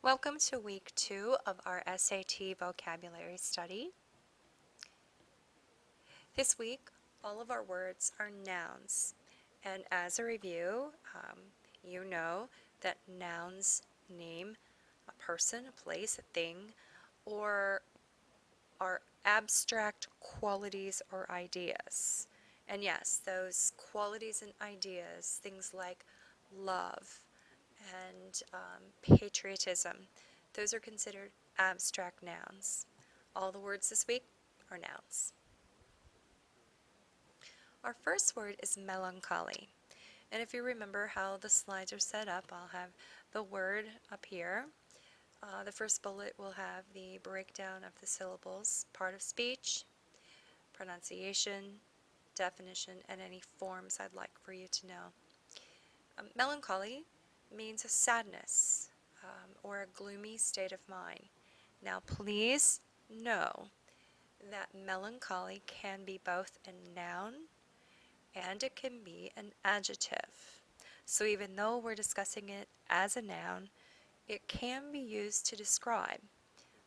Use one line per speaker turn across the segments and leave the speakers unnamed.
Welcome to week 2 of our SAT vocabulary study. This week, all of our words are nouns. And as a review, you know that nouns name a person, a place, a thing, or are abstract qualities or ideas. And yes, those qualities and ideas, things like love and patriotism, those are considered abstract nouns. All the words this week are nouns. Our first word is melancholy. And if you remember how the slides are set up, I'll have the word up here. The first bullet will have the breakdown of the syllables, part of speech, pronunciation, definition, and any forms I'd like for you to know. Melancholy means a sadness or a gloomy state of mind. Now please know that melancholy can be both a noun and it can be an adjective. So even though we're discussing it as a noun, it can be used to describe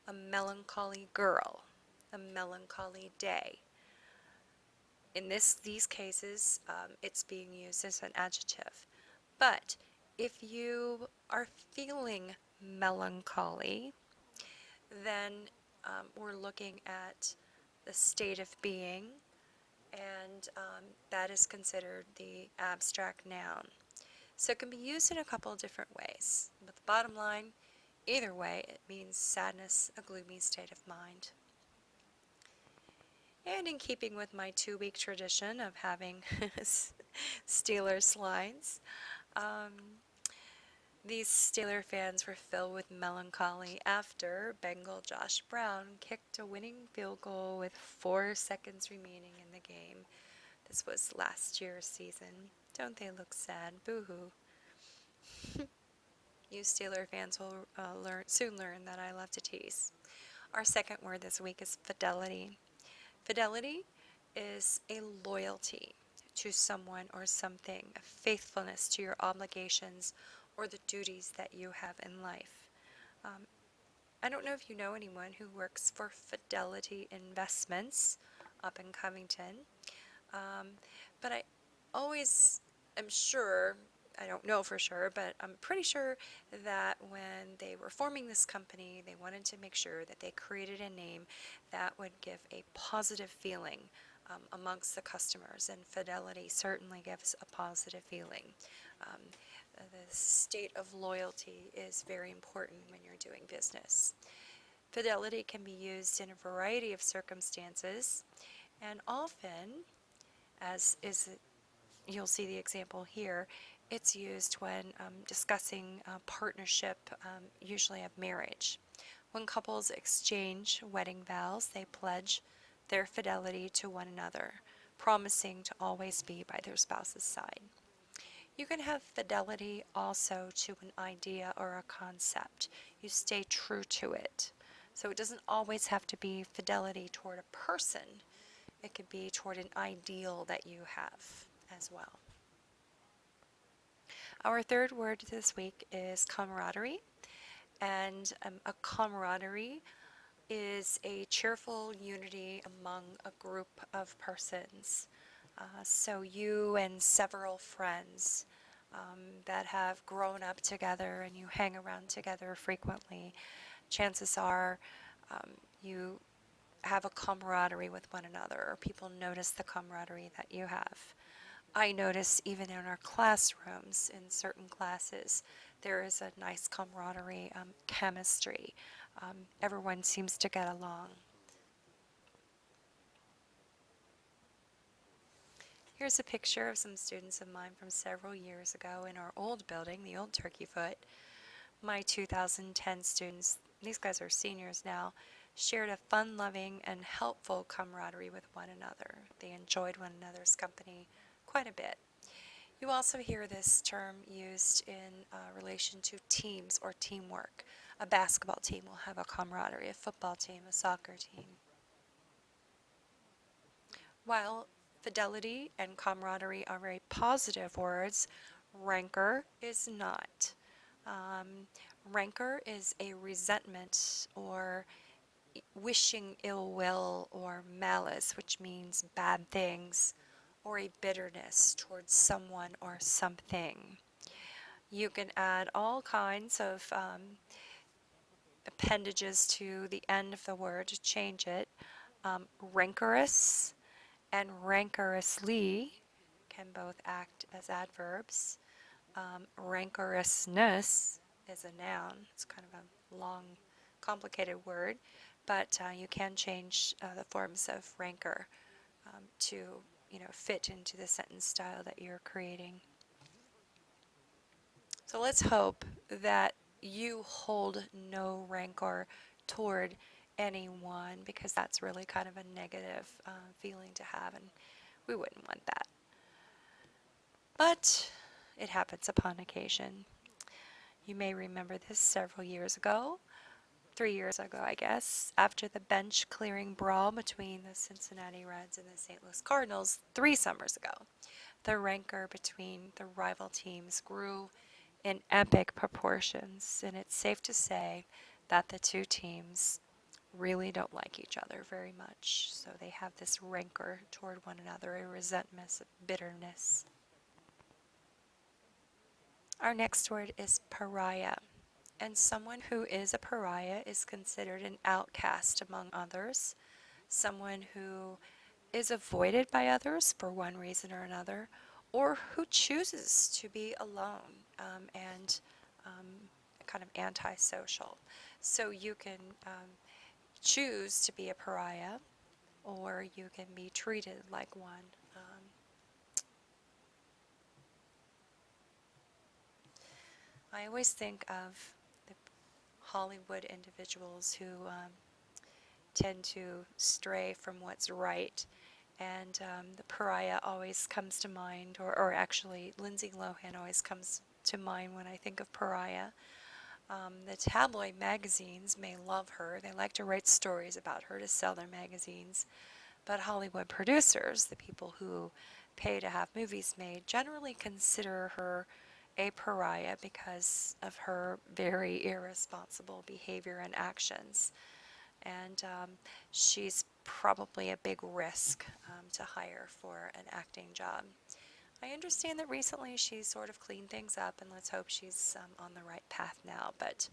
a melancholy girl, a melancholy day. In these cases, it's being used as an adjective. But if you are feeling melancholy, then we're looking at the state of being, and that is considered the abstract noun. So it can be used in a couple of different ways. But the bottom line, either way, it means sadness, a gloomy state of mind. And in keeping with my 2-week tradition of having Steelers slides, these Steeler fans were filled with melancholy after Bengal Josh Brown kicked a winning field goal with 4 seconds remaining in the game. This was last year's season. Don't they look sad? Boo-hoo. You Steeler fans will soon learn that I love to tease. Our second word this week is fidelity. Fidelity is a loyalty to someone or something, a faithfulness to your obligations or the duties that you have in life. I don't know if you know anyone who works for Fidelity Investments up in Covington, but I always am sure, I don't know for sure, but I'm pretty sure that when they were forming this company, they wanted to make sure that they created a name that would give a positive feeling amongst the customers, and Fidelity certainly gives a positive feeling. The state of loyalty is very important when you're doing business. Fidelity can be used in a variety of circumstances, and often, as you'll see the example here, it's used when discussing partnership, usually of marriage. When couples exchange wedding vows, they pledge their fidelity to one another, promising to always be by their spouse's side. You can have fidelity also to an idea or a concept. You stay true to it. So it doesn't always have to be fidelity toward a person. It could be toward an ideal that you have as well. Our third word this week is camaraderie. And a camaraderie is a cheerful unity among a group of persons. So you and several friends that have grown up together and you hang around together frequently, chances are you have a camaraderie with one another, or people notice the camaraderie that you have. I notice even in our classrooms, in certain classes, there is a nice camaraderie, chemistry. Everyone seems to get along. Here's a picture of some students of mine from several years ago in our old building, the old Turkey Foot. My 2010 students, these guys are seniors now, shared a fun-loving and helpful camaraderie with one another. They enjoyed one another's company quite a bit. You also hear this term used in relation to teams or teamwork. A basketball team will have a camaraderie, a football team, a soccer team. While fidelity and camaraderie are very positive words, rancor is not. Rancor is a resentment or wishing ill will or malice, which means bad things, or a bitterness towards someone or something. You can add all kinds of appendages to the end of the word to change it. Rancorous and rancorously can both act as adverbs. Rancorousness is a noun. It's kind of a long, complicated word, but you can change the forms of rancor to fit into the sentence style that you're creating. So let's hope that you hold no rancor toward anyone, because that's really kind of a negative feeling to have, and we wouldn't want that. But it happens upon occasion. You may remember this several years ago, 3 years ago, I guess, after the bench clearing brawl between the Cincinnati Reds and the St. Louis Cardinals 3 summers ago. The rancor between the rival teams grew in epic proportions, and it's safe to say that the two teams really don't like each other very much. So they have this rancor toward one another, a resentment, a bitterness. Our next word is pariah, and someone who is a pariah is considered an outcast among others, someone who is avoided by others for one reason or another, or who chooses to be alone and kind of antisocial. So you can choose to be a pariah, or you can be treated like one. I always think of the Hollywood individuals who tend to stray from what's right, and the pariah always comes to mind, or actually Lindsay Lohan always comes to mind when I think of pariah. The tabloid magazines may love her. They like to write stories about her to sell their magazines. But Hollywood producers, the people who pay to have movies made, generally consider her a pariah because of her very irresponsible behavior and actions. And she's probably a big risk to hire for an acting job. I understand that recently she's sort of cleaned things up, and let's hope she's on the right path now. But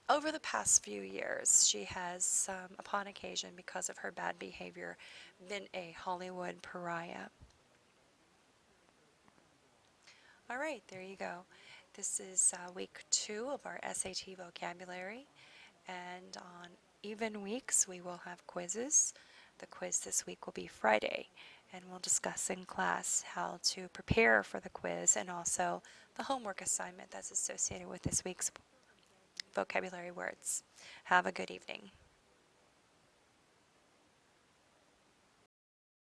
over the past few years, she has, upon occasion, because of her bad behavior, been a Hollywood pariah. All right, there you go. This is week 2 of our SAT vocabulary, and on even weeks we will have quizzes. The quiz this week will be Friday, and we'll discuss in class how to prepare for the quiz and also the homework assignment that's associated with this week's vocabulary words. Have a good evening.